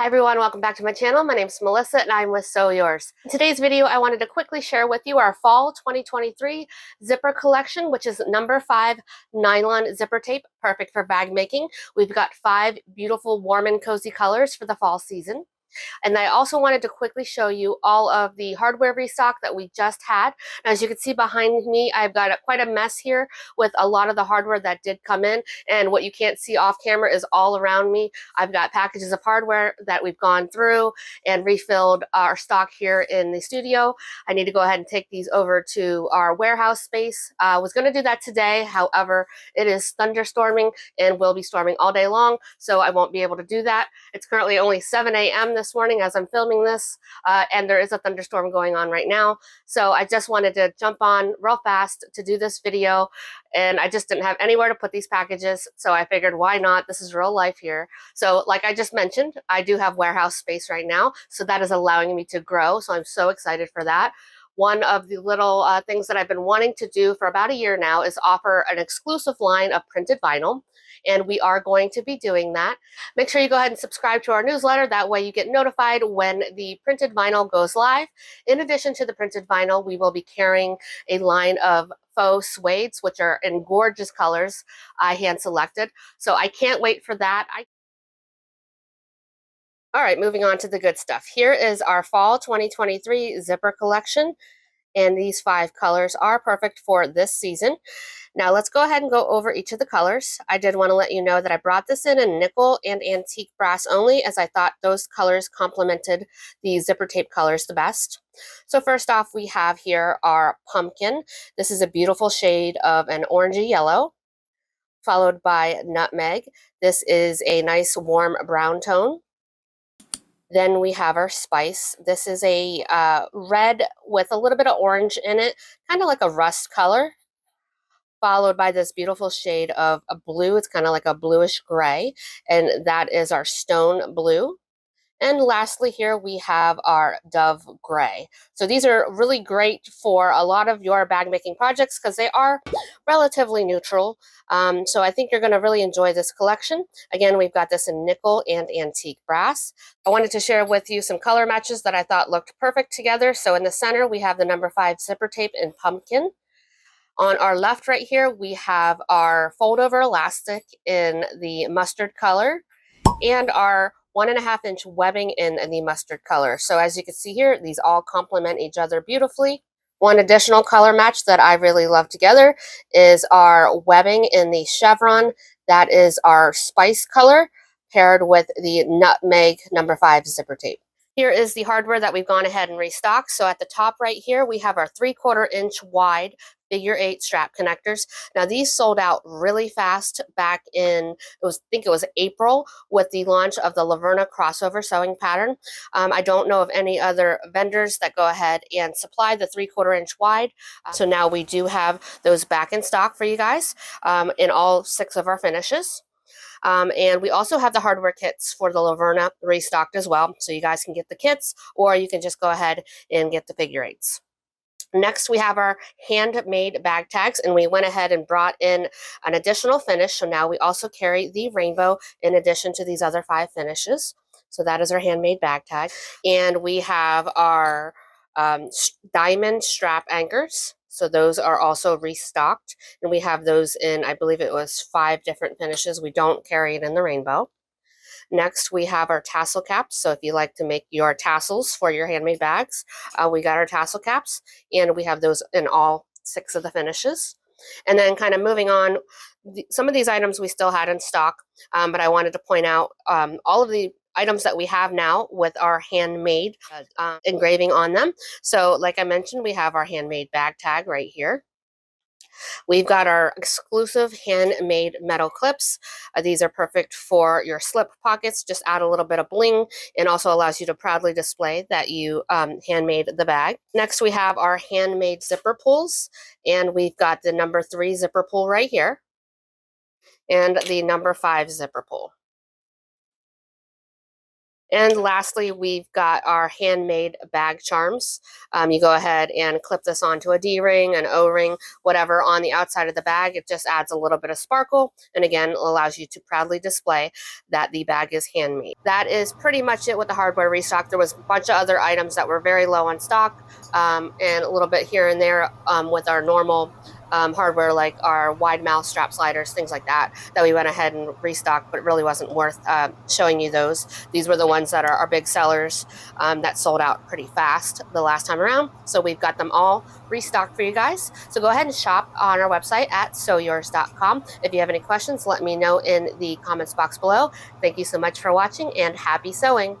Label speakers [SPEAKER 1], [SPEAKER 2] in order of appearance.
[SPEAKER 1] Hi everyone, welcome back to my channel. My name is Melissa and I'm with Sew Yours. In today's video, I wanted to quickly share with you our fall 2023 zipper collection, which is number 5 nylon zipper tape, perfect for bag making. We've got 5 beautiful warm and cozy colors for the fall season. And I also wanted to quickly show you all of the hardware restock that we just had. As you can see behind me, I've got quite a mess here with a lot of the hardware that did come in. And what you can't see off camera is all around me. I've got packages of hardware that we've gone through and refilled our stock here in the studio. I need to go ahead and take these over to our warehouse space. I was going to do that today. However, it is thunderstorming and will be storming all day long, so I won't be able to do that. It's currently only 7 a.m. this morning as I'm filming this, and there is a thunderstorm going on right now. So I just wanted to jump on real fast to do this video, and I just didn't have anywhere to put these packages, so I figured why not? This is real life here. So like I just mentioned, I do have warehouse space right now, so that is allowing me to grow, so I'm so excited for that. One of the little things that I've been wanting to do for about a year now is offer an exclusive line of printed vinyl, and we are going to be doing that. Make sure you go ahead and subscribe to our newsletter. That way you get notified when the printed vinyl goes live. In addition to the printed vinyl, we will be carrying a line of faux suedes, which are in gorgeous colors I hand selected. So I can't wait for that. All right, moving on to the good stuff. Here is our fall 2023 zipper collection, and these 5 colors are perfect for this season. Now let's go ahead and go over each of the colors. I did want to let you know that I brought this in nickel and antique brass only, as I thought those colors complemented the zipper tape colors the best. So first off, we have here our pumpkin. This is a beautiful shade of an orangey yellow, followed by nutmeg. This is a nice warm brown tone. Then we have our spice. This is a red with a little bit of orange in it, kind of like a rust color, followed by this beautiful shade of a blue. It's kind of like a bluish gray, and that is our stone blue. And lastly here we have our dove gray. So these are really great for a lot of your bag making projects because they are relatively neutral. So I think you're going to really enjoy this collection. Again, we've got this in nickel and antique brass. I wanted to share with you some color matches that I thought looked perfect together. So in the center we have the number 5 zipper tape in pumpkin. On our left right here, we have our fold over elastic in the mustard color and our 1.5-inch webbing in the mustard color. So as you can see here, these all complement each other beautifully. One additional color match that I really love together is our webbing in the chevron. That is our spice color paired with the nutmeg number 5 zipper tape. Here is the hardware that we've gone ahead and restocked. So at the top right here, we have our 3/4-inch wide figure 8 strap connectors. Now these sold out really fast back in, I think it was April, with the launch of the Laverna crossover sewing pattern. I don't know of any other vendors that go ahead and supply the 3/4-inch wide. So now we do have those back in stock for you guys in all 6 of our finishes. And we also have the hardware kits for the Laverna restocked as well. So you guys can get the kits, or you can just go ahead and get the figure 8s. Next, we have our handmade bag tags, and we went ahead and brought in an additional finish. So now we also carry the rainbow in addition to these other 5 finishes. So that is our handmade bag tag. And we have our diamond strap anchors. So those are also restocked, and we have those in, I believe it was 5 different finishes. We don't carry it in the rainbow. Next, we have our tassel caps. So if you like to make your tassels for your handmade bags, we got our tassel caps, and we have those in all 6 of the finishes. And then kind of moving on, some of these items we still had in stock, but I wanted to point out all of the items that we have now with our handmade engraving on them. So like I mentioned, we have our handmade bag tag right here. We've got our exclusive handmade metal clips. These are perfect for your slip pockets. Just add a little bit of bling, and also allows you to proudly display that you handmade the bag. Next, we have our handmade zipper pulls, and we've got the number 3 zipper pull right here and the number 5 zipper pull. And lastly, we've got our handmade bag charms. You go ahead and clip this onto a D-ring, an O-ring, whatever on the outside of the bag. It just adds a little bit of sparkle, and again, allows you to proudly display that the bag is handmade. That is pretty much it with the hardware restock. There was a bunch of other items that were very low on stock, and a little bit here and there with our normal hardware, like our wide mouth strap sliders, things like that, that we went ahead and restocked, but it really wasn't worth showing you those. These were the ones that are our big sellers that sold out pretty fast the last time around. So we've got them all restocked for you guys. So go ahead and shop on our website at sewyours.com. If you have any questions, let me know in the comments box below. Thank you so much for watching, and happy sewing.